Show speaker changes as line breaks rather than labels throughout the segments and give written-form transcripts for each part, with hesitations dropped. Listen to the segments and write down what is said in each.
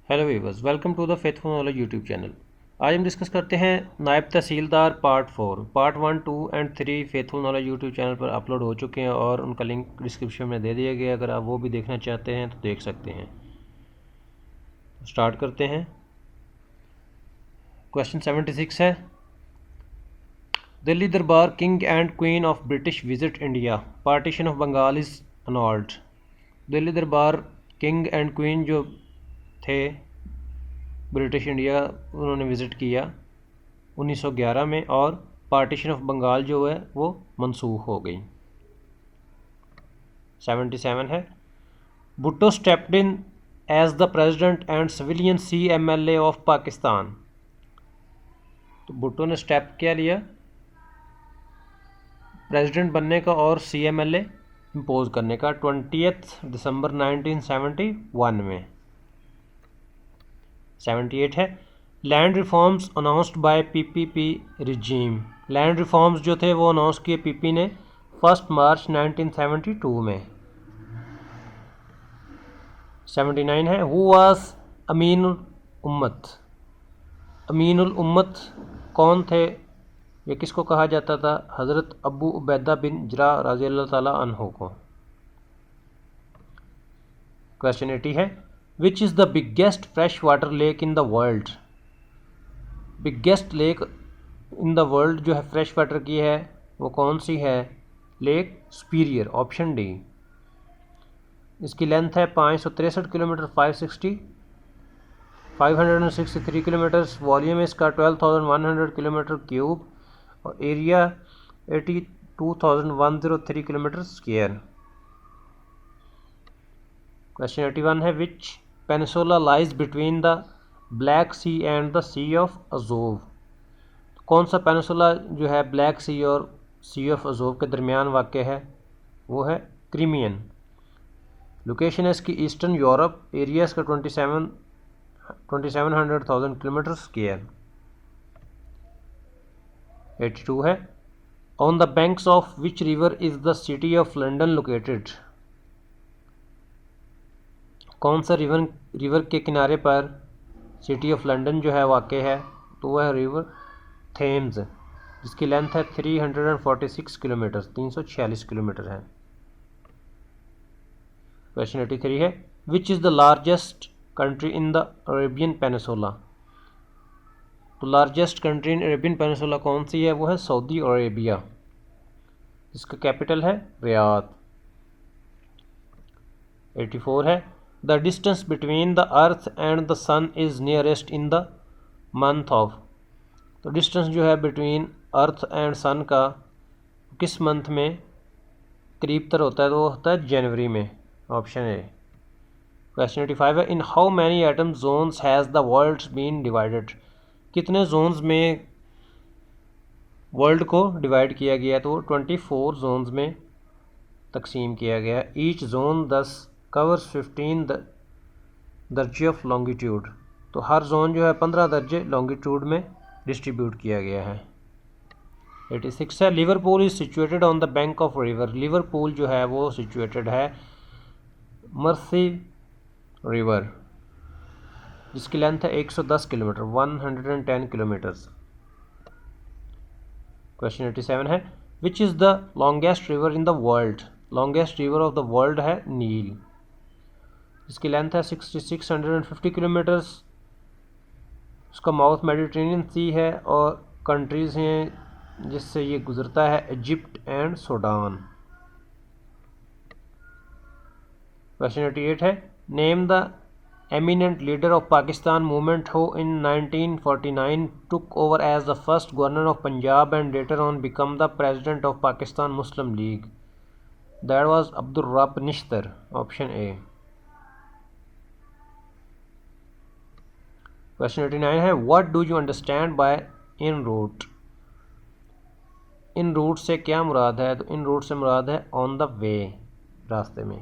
Hello viewers, welcome to the faithful knowledge YouTube channel. आज हम discuss करते हैं नायब तहसीलदार part 4। Part 1, 2 and 3 faithful knowledge YouTube channel पर अपलोड हो चुके हैं और उनका लिंक डिस्क्रिप्शन में दे दिया गया है। अगर आप वो भी देखना चाहते हैं तो देख सकते हैं। स्टार्ट करते हैं। क्वेश्चन 76 है, Delhi Durbar king and queen of British visit India, partition of Bengal is annulled. Delhi Durbar king and queen जो थे ब्रिटिश इंडिया, उन्होंने विज़िट किया 1911 में और पार्टीशन ऑफ बंगाल जो है वो मनसूख हो गई। 77 है, Bhutto stepped in as the president and civilian CMLA of Pakistan. तो भुट्टो ने स्टेप क्या लिया, प्रेसिडेंट बनने का और CMLA इम्पोज करने का 20 दिसंबर 1971 में। 78 है, land reforms announced by PPP regime. Land reforms जो थे वो अनाउंस किए PP ने 1 मार्च 1972 में। 79 है, हु वाज अमीनुल उम्मत। अमीनुल उम्मत कौन थे, ये किसको कहा जाता था? हज़रत अबू उबैदा बिन जरा रज़ी अल्लाह ताला अन्हु को। क्वेश्चन 80 है, which is the biggest fresh water lake in the world. Biggest lake in the world जो है फ्रेश वाटर की है वो कौन सी है? Lake Superior, option D. इसकी लेंथ है 563 किलोमीटर, 563 किलोमीटर्स। वॉल्यूम इसका 12,100 किलोमीटर क्यूब और एरिया 82,103 किलोमीटर स्क्वायर। क्वेश्चन 81 है, which peninsula lies between the Black Sea and the C of Azov. कौन सा पेनिसुला जो है ब्लैक सी और सी ऑफ अजोव के दरमियान वाक़ है? वो है क्रीमियन। लोकेशन है इसकी ईस्टर्न यूरोप। एरिया इसका 2700,000 किलोमीटर स्क्वायर। 82 है, on the banks of which river is the city of London located. कौन सा रिवर के किनारे पर सिटी ऑफ लंदन जो है वाक़ है? तो वह रिवर थेम्स, जिसकी लेंथ है 346 किलोमीटर, 346 किलोमीटर है। क्वेश्चन 83 है, which is the largest country in the Arabian peninsula. तो largest country in Arabian peninsula कौन सी है? वो है सऊदी अरेबिया, जिसका कैपिटल है रियाद। 84 है, the distance between the earth and the sun is nearest in the month of. तो डिस्टेंस जो है बिटवीन अर्थ एंड सन का किस मंथ में करीब तर होता है? तो वो होता है जनवरी में, ऑप्शन ए। क्वेश्चन 85 है, in how many time zones has the world been divided. कितने जोन्स में वर्ल्ड को डिवाइड किया गया? तो 24 जोन्स में तकसीम किया गया। ईच जोन 10 कवर्स 15 दर्जे ऑफ लॉन्गिट्यूड। तो हर जोन जो है 15 दर्जे लॉन्गिट्यूड में डिस्ट्रीब्यूट किया गया है। 86 है, Liverpool is situated on the bank of river. Liverpool जो है वो सिचुएटेड है मर्सी रिवर, जिसकी लेंथ है 110 किलोमीटर, 110 किलोमीटर्स। क्वेश्चन 87 है, which is the longest river in the world. Longest river of the world है नील, इसकी लेंथ है 6650 किलोमीटर्स। उसका माउथ मेडिटेरेनियन सी है और कंट्रीज़ हैं जिससे ये गुजरता है इजिप्ट एंड सूडान। क्वेश्चन 88 है, name the eminent leader of Pakistan movement who in 1949 took over as the first governor of Punjab and later on become the president of Pakistan Muslim League. That was Abdul Rab Nishtar, option A. Question 89 है, what do you understand by en route. En route से क्या मुराद है? तो इन route से मुराद है on the way, रास्ते में।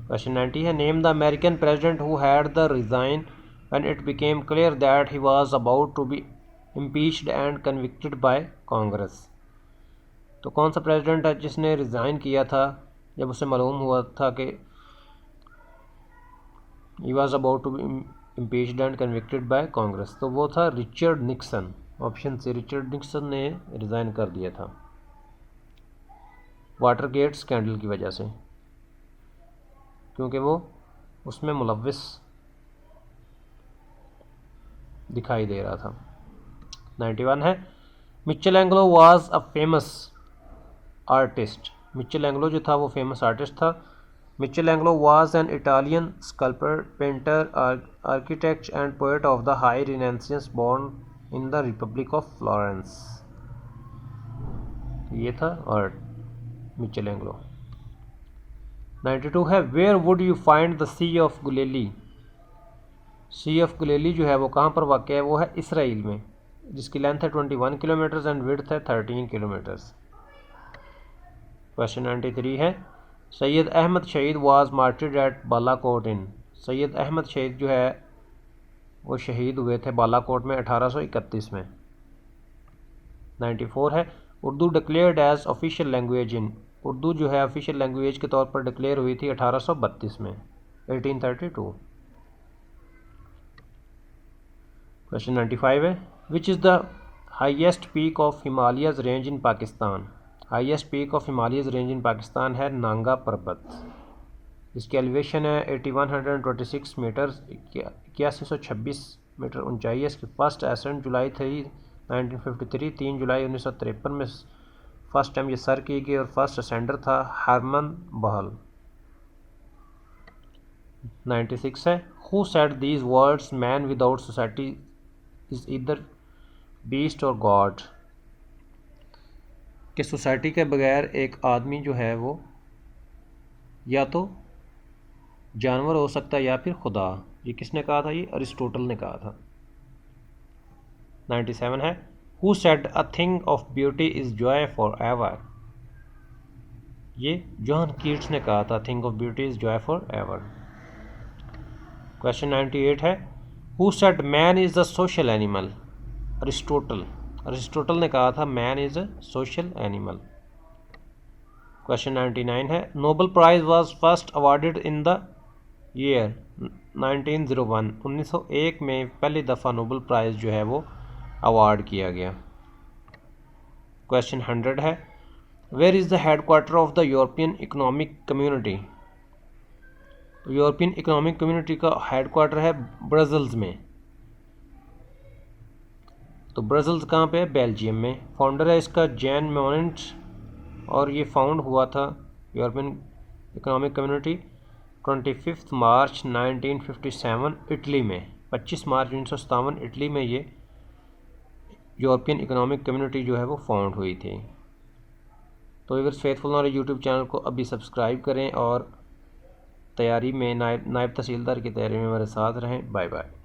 Question 90 है, name the American president who had the resign when it became clear that he was about to be impeached and convicted by Congress. तो कौन सा प्रेसिडेंट है जिसने रिज़ाइन किया था जब उसे मालूम हुआ था कि he was about to be impeached and convicted by Congress, तो वो था Richard Nixon. Option C, Richard Nixon ने रिज़ाइन कर दिया था वाटरगेट स्कैंडल की वजह से, क्योंकि वो उसमें मुलव्विस दिखाई दे रहा था। 91 है, Michelangelo was a famous artist. Michelangelo जो था वो फेमस आर्टिस्ट था। Michelangelo was an Italian sculptor, painter, architect and poet of the High Renaissance born in the republic of Florence. ये था आर्ट मिचेल एंग्लो। 92 है, where would you find the C of Galilee. Sea of Galilee जो है वो कहाँ पर वाक़ है, वो है इसराइल में, जिसकी लेंथ है 21 किलोमीटर्स एंड विड्थ है 13 किलोमीटर्स। क्वेश्चन 93 है, सैयद अहमद शहीद वाज मार्टिर्ड एट बालाकोट इन। सैयद अहमद शहीद जो है वो शहीद हुए थे बालाकोट में 1831 में। 94 है, Urdu declared as official language in. Urdu जो है ऑफिशियल लैंग्वेज के तौर पर डिक्लेयर हुई थी 1832 में, 1832। क्वेश्चन 95 है, which is the highest peak of Himalayas range in Pakistan. Highest peak of Himalayas range इन पाकिस्तान है नांगा पर्वत। इसकी एलिवेशन है 8126 मीटर, 8126 मीटर ऊंचाई है। इसकी फर्स्ट एसेंट जुलाई 3, 1953, 3 जुलाई 1953 में फर्स्ट टाइम ये सर की गई और फर्स्ट असेंडर था हरमन बहल। 96 है, who said these words, man without society is either beast और गॉड। कि सोसाइटी के बगैर एक आदमी जो है वो या तो जानवर हो सकता है या फिर खुदा। ये किसने कहा था, ये अरिस्टोटल ने कहा था। 97 है, who said a thing of beauty is joy forever. ये जॉन कीट्स ने कहा था, thing of beauty is joy forever. Question 98 है, who said man is the social animal. Aristotle. Aristotle ने कहा था man is a social animal. Question 99 है, Nobel prize was first awarded in the year 1901। 1901 में पहली दफ़ा Nobel prize जो है वो अवार्ड किया गया। क्वेश्चन 100 है, where is the headquarter of the European economic community. European economic community का हेडक्वार्टर है ब्रसल्स में। तो ब्रसल्स कहाँ पे है, बेल्जियम में। फाउंडर है इसका जैन मोनेंट और ये फाउंड हुआ था यूरोपियन इकोनॉमिक कम्युनिटी 25 मार्च 1957 इटली में। 25 मार्च 1957 इटली में ये यूरोपियन इकोनॉमिक कम्युनिटी जो है वो फाउंड हुई थी। तो viewers, faithful knowledge YouTube channel को अभी सब्सक्राइब करें और तैयारी में नायब तहसीलदार की तैयारी में हमारे साथ रहें। Bye bye.